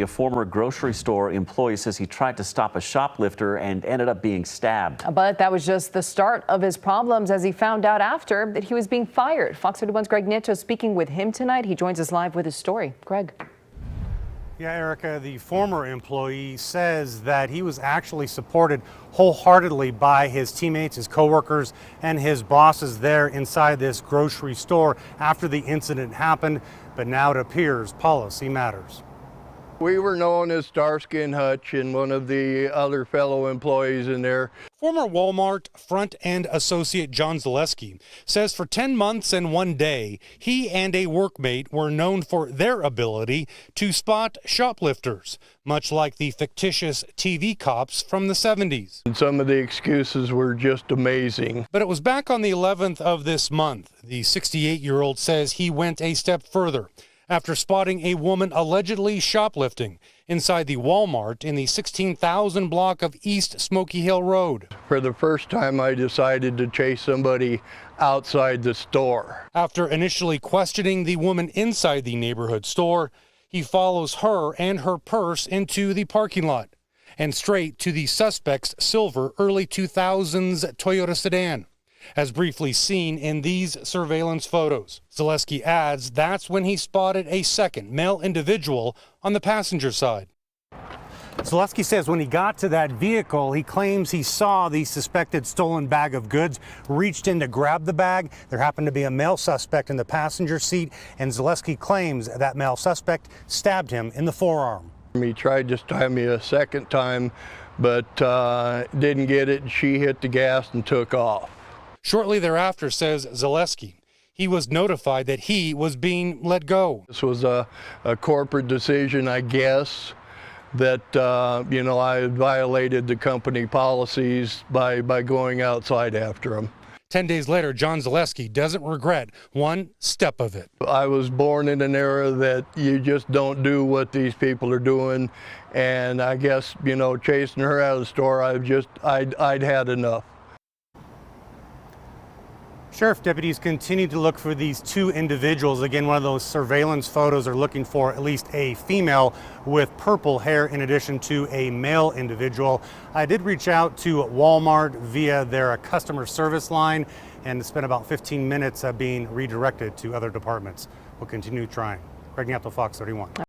A former grocery store employee says he tried to stop a shoplifter and ended up being stabbed. But that was just the start of his problems, as he found out after that he was being fired. Fox 31's Greg Nieto speaking with him tonight. He joins us live with his story. Greg. Yeah, Erica, the former employee says that he was actually supported wholeheartedly by his teammates, his coworkers, and his bosses there inside this grocery store after the incident happened. But now it appears policy matters. We were known as Starsky and Hutch and one of the other fellow employees in there. Former Walmart front-end associate John Zaleski says for 10 months and 1 day, he and a workmate were known for their ability to spot shoplifters, much like the fictitious TV cops from the 70s. And some of the excuses were just amazing. But it was back on the 11th of this month. The 68-year-old says he went a step further after spotting a woman allegedly shoplifting inside the Walmart in the 16,000 block of East Smoky Hill Road. For the first time, I decided to chase somebody outside the store. After initially questioning the woman inside the neighborhood store, he follows her and her purse into the parking lot and straight to the suspect's silver early 2000s Toyota sedan, as briefly seen in these surveillance photos. Zaleski adds that's when he spotted a second male individual on the passenger side. Zaleski says when he got to that vehicle, he claims he saw the suspected stolen bag of goods, reached in to grab the bag. There happened to be a male suspect in the passenger seat, and Zaleski claims that male suspect stabbed him in the forearm. He tried to stab me a second time, but didn't get it. She hit the gas and took off. Shortly thereafter, says Zaleski, he was notified that he was being let go. This was a corporate decision, I guess, that, I had violated the company policies by going outside after him. 10 days later, John Zaleski doesn't regret one step of it. I was born in an era that you just don't do what these people are doing. And I guess, chasing her out of the store, I'd had enough. Sheriff deputies continue to look for these two individuals. Again, one of those surveillance photos are looking for at least a female with purple hair in addition to a male individual. I did reach out to Walmart via their customer service line and spent about 15 minutes being redirected to other departments. We'll continue trying. Greg Nieto, Fox 31.